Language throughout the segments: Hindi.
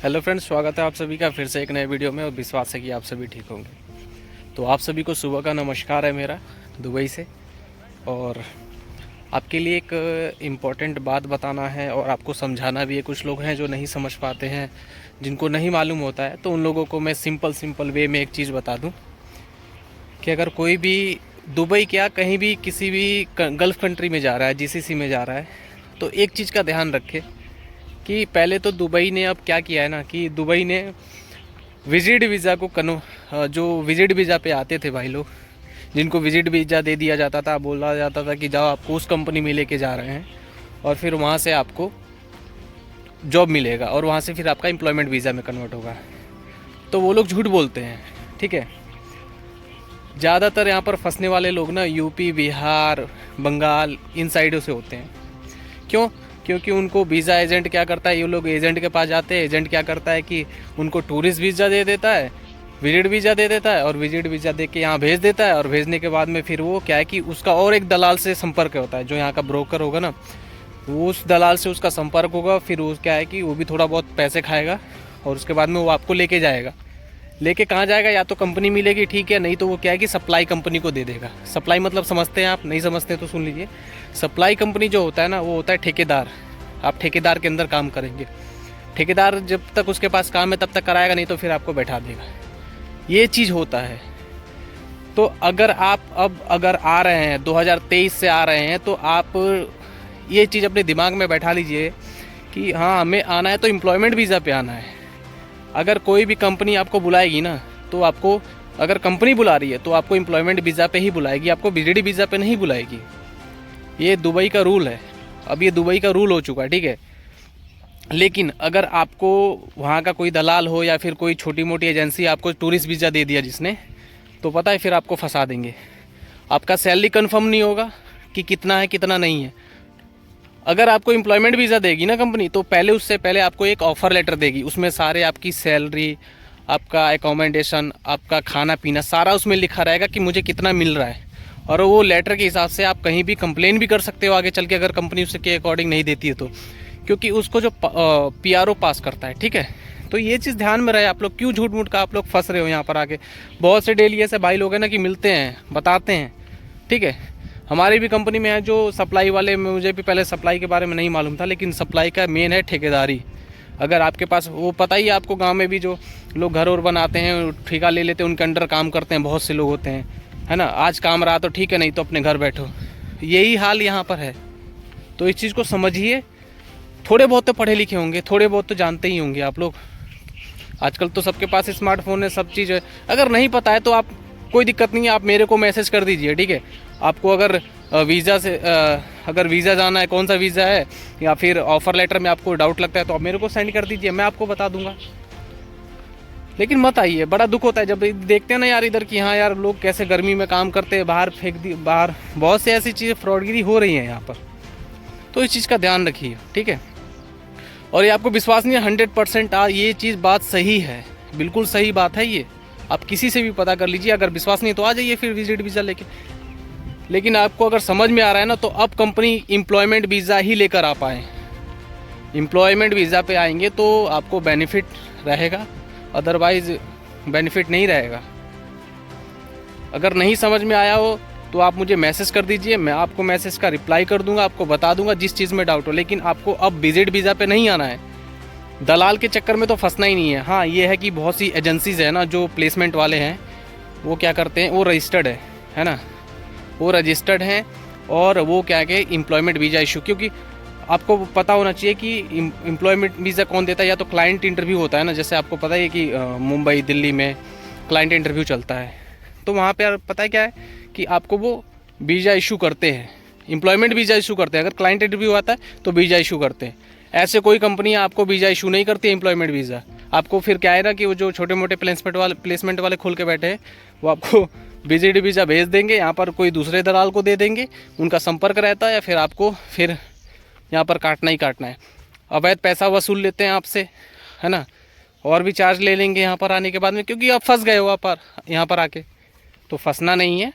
हेलो फ्रेंड्स, स्वागत है आप सभी का फिर से एक नए वीडियो में। और विश्वास है कि आप सभी ठीक होंगे। तो आप सभी को सुबह का नमस्कार है मेरा दुबई से। और आपके लिए एक इम्पॉर्टेंट बात बताना है और आपको समझाना भी है। कुछ लोग हैं जो नहीं समझ पाते हैं, जिनको नहीं मालूम होता है, तो उन लोगों को मैं सिंपल वे में एक चीज़ बता दूँ कि अगर कोई भी दुबई क्या कहीं भी किसी भी गल्फ़ कंट्री में जा रहा है, जीसीसी में जा रहा है, तो एक चीज़ का ध्यान रखे कि पहले तो दुबई ने अब क्या किया है ना कि दुबई ने विजिट वीज़ा को जो विजिट वीज़ा पे आते थे भाई लोग, जिनको विजिट वीज़ा दे दिया जाता था, बोला जाता था कि जाओ आपको उस कंपनी में लेके जा रहे हैं और फिर वहाँ से आपको जॉब मिलेगा और वहाँ से फिर आपका एम्प्लॉयमेंट वीज़ा में कन्वर्ट होगा। तो वो लोग झूठ बोलते हैं, ठीक है। ज़्यादातर यहाँ पर फंसने वाले लोग ना यूपी, बिहार, बंगाल, इन साइडों से होते हैं। क्यों? क्योंकि उनको वीज़ा एजेंट क्या करता है, ये लोग एजेंट के पास जाते हैं। एजेंट क्या करता है कि उनको टूरिस्ट वीज़ा दे देता है, विजिट वीज़ा दे देता है और विजिट वीज़ा दे के यहाँ भेज देता है। और भेजने के बाद में फिर वो क्या है कि उसका और एक दलाल से संपर्क होता है, जो यहाँ का ब्रोकर होगा ना, वो उस दलाल से उसका संपर्क होगा। फिर वो क्या है कि वो भी थोड़ा बहुत पैसे खाएगा और उसके बाद में वो आपको लेके जाएगा। लेके कहाँ जाएगा? या तो कंपनी मिलेगी, ठीक है, नहीं तो वो क्या है कि सप्लाई कंपनी को दे देगा। सप्लाई मतलब समझते हैं आप? नहीं समझते तो सुन लीजिए। सप्लाई कंपनी जो होता है ना, वो होता है ठेकेदार। आप ठेकेदार के अंदर काम करेंगे। ठेकेदार जब तक उसके पास काम है तब तक कराएगा, नहीं तो फिर आपको बैठा देगा। ये चीज़ होता है। तो अगर आप अगर आ रहे हैं 2023 से आ रहे हैं, तो आप ये चीज़ अपने दिमाग में बैठा लीजिए कि हाँ, हमें आना है तो एम्प्लॉयमेंट वीज़ा पे आना है। अगर कोई भी कंपनी आपको बुलाएगी ना, तो आपको, अगर कंपनी बुला रही है तो आपको एम्प्लॉयमेंट वीज़ा पे ही बुलाएगी, आपको विजिट वीज़ा पे नहीं बुलाएगी। ये दुबई का रूल है। अब ये दुबई का रूल हो चुका है, ठीक है। लेकिन अगर आपको वहाँ का कोई दलाल हो या फिर कोई छोटी मोटी एजेंसी आपको टूरिस्ट वीज़ा दे दिया जिसने, तो पता है फिर आपको फंसा देंगे। आपका सैलरी कंफर्म नहीं होगा कि कितना है कितना नहीं है। अगर आपको एम्प्लॉयमेंट वीज़ा देगी ना कंपनी, तो उससे पहले आपको एक ऑफ़र लेटर देगी। उसमें सारे आपकी सैलरी, आपका एकोमोडेशन, आपका खाना पीना सारा उसमें लिखा रहेगा कि मुझे कितना मिल रहा है। और वो लेटर के हिसाब से आप कहीं भी कंप्लेन भी कर सकते हो आगे चल के, अगर कंपनी उसके अकॉर्डिंग नहीं देती है तो, क्योंकि उसको जो पीआरओ पास करता है, ठीक है। तो ये चीज़ ध्यान में रहे। आप लोग क्यों झूठ मूठ का आप लोग फंस रहे हो यहाँ पर आके? बहुत से डेली ऐसे भाई लोग हैं ना कि मिलते हैं, बताते हैं, ठीक है। हमारी भी कंपनी में है जो सप्लाई वाले, मुझे भी पहले सप्लाई के बारे में नहीं मालूम था, लेकिन सप्लाई का मेन है ठेकेदारी। अगर आपके पास वो, पता ही है आपको, गांव में भी जो लोग घर और बनाते हैं, ठेका ले लेते हैं, उनके अंडर काम करते हैं, बहुत से लोग होते हैं, है ना। आज काम रहा तो ठीक है, नहीं तो अपने घर बैठो। यही हाल यहाँ पर है। तो इस चीज़ को समझिए। थोड़े बहुत तो पढ़े लिखे होंगे, थोड़े बहुत तो जानते ही होंगे आप लोग। आजकल तो सबके पास स्मार्टफोन है, सब चीज़ है। अगर नहीं पता है तो आप, कोई दिक्कत नहीं है, आप मेरे को मैसेज कर दीजिए, ठीक है। आपको अगर वीज़ा से अगर वीज़ा जाना है, कौन सा वीज़ा है, या फिर ऑफ़र लेटर में आपको डाउट लगता है, तो आप मेरे को सेंड कर दीजिए, मैं आपको बता दूंगा। लेकिन मत आइए। बड़ा दुख होता है जब देखते हैं ना यार इधर की, हाँ यार, लोग कैसे गर्मी में काम करते हैं, बाहर फेंक दी, बाहर बहुत सी ऐसी चीज़ें, फ्रॉडगिरी हो रही है यहाँ पर। तो इस चीज़ का ध्यान रखिए, ठीक है। और ये आपको विश्वास नहीं है, 100% ये चीज़ बात सही है, बिल्कुल सही बात है ये। आप किसी से भी पता कर लीजिए। अगर विश्वास नहीं तो आ जाइए फिर विजिट वीज़ा लेके। लेकिन आपको अगर समझ में आ रहा है ना, तो अब कंपनी एम्प्लॉयमेंट वीज़ा ही लेकर आ पाए। एम्प्लॉयमेंट वीज़ा पे आएंगे तो आपको बेनिफिट रहेगा, अदरवाइज़ बेनिफिट नहीं रहेगा। अगर नहीं समझ में आया हो तो आप मुझे मैसेज कर दीजिए, मैं आपको मैसेज का रिप्लाई कर दूंगा, आपको बता दूंगा जिस चीज़ में डाउट हो। लेकिन आपको अब विजिट वीज़ा पे नहीं आना है, दलाल के चक्कर में तो फंसना ही नहीं है। हाँ, ये है कि बहुत सी एजेंसीज़ है ना जो प्लेसमेंट वाले हैं, वो क्या करते हैं, वो रजिस्टर्ड है ना, वो रजिस्टर्ड हैं। और वो क्या है कि एम्प्लॉयमेंट वीज़ा इशू, क्योंकि आपको पता होना चाहिए कि एम्प्लॉयमेंट वीज़ा कौन देता है। या तो क्लाइंट इंटरव्यू होता है ना, जैसे आपको पता है कि मुंबई, दिल्ली में क्लाइंट इंटरव्यू चलता है, तो वहाँ पे पता है क्या है कि आपको वो वीज़ा इशू करते हैं, एम्प्लॉयमेंट वीज़ा इशू करते हैं। अगर क्लाइंट इंटरव्यू आता है तो वीज़ा इशू करते हैं। ऐसे कोई कंपनी आपको वीज़ा इशू नहीं करती एम्प्लॉयमेंट वीज़ा। आपको फिर क्या है ना कि वो जो छोटे मोटे प्लेसमेंट वाले खुल के बैठे हैं, वो आपको विजिट वीज़ा भेज देंगे, यहाँ पर कोई दूसरे दलाल को दे देंगे, उनका संपर्क रहता है, या फिर आपको फिर यहाँ पर काटना ही काटना है। अवैध पैसा वसूल लेते हैं आपसे, है ना, और भी चार्ज ले लेंगे यहाँ पर आने के बाद में, क्योंकि आप फंस गए हो यहाँ पर आके। तो फंसना नहीं है।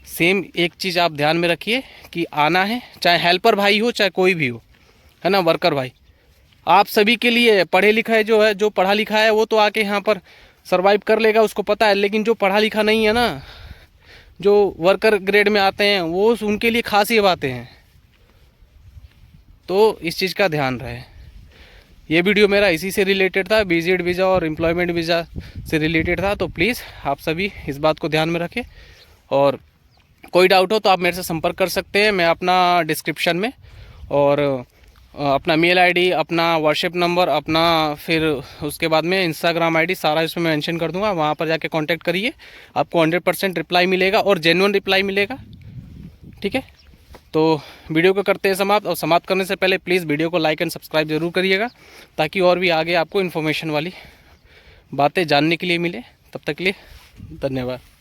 सेम एक चीज़ आप ध्यान में रखिए कि आना है, चाहे हेल्पर भाई हो चाहे कोई भी हो, है ना, वर्कर भाई, आप सभी के लिए पढ़े लिखे जो है, जो पढ़ा लिखा है वो तो आके यहाँ पर सरवाइव कर लेगा, उसको पता है। लेकिन जो पढ़ा लिखा नहीं है ना, जो वर्कर ग्रेड में आते हैं, वो उनके लिए खास ये बातें हैं। तो इस चीज़ का ध्यान रहे। ये वीडियो मेरा इसी से रिलेटेड था, विजिट वीज़ा और एम्प्लॉयमेंट वीज़ा से रिलेटेड था। तो प्लीज़ आप सभी इस बात को ध्यान में रखें, और कोई डाउट हो तो आप मेरे से संपर्क कर सकते हैं। मैं अपना डिस्क्रिप्शन में और अपना मेल आईडी, अपना व्हाट्सएप नंबर, अपना फिर उसके बाद में इंस्टाग्राम आईडी सारा इसमें मेंशन कर दूंगा। वहाँ पर जाके कांटेक्ट करिए, आपको 100% रिप्लाई मिलेगा और जेन्युइन रिप्लाई मिलेगा। ठीक है, तो वीडियो को करते हैं समाप्त, और समाप्त करने से पहले प्लीज़ वीडियो को लाइक एंड सब्सक्राइब ज़रूर करिएगा, ताकि और भी आगे आपको इन्फॉर्मेशन वाली बातें जानने के लिए मिले। तब तक के लिए धन्यवाद।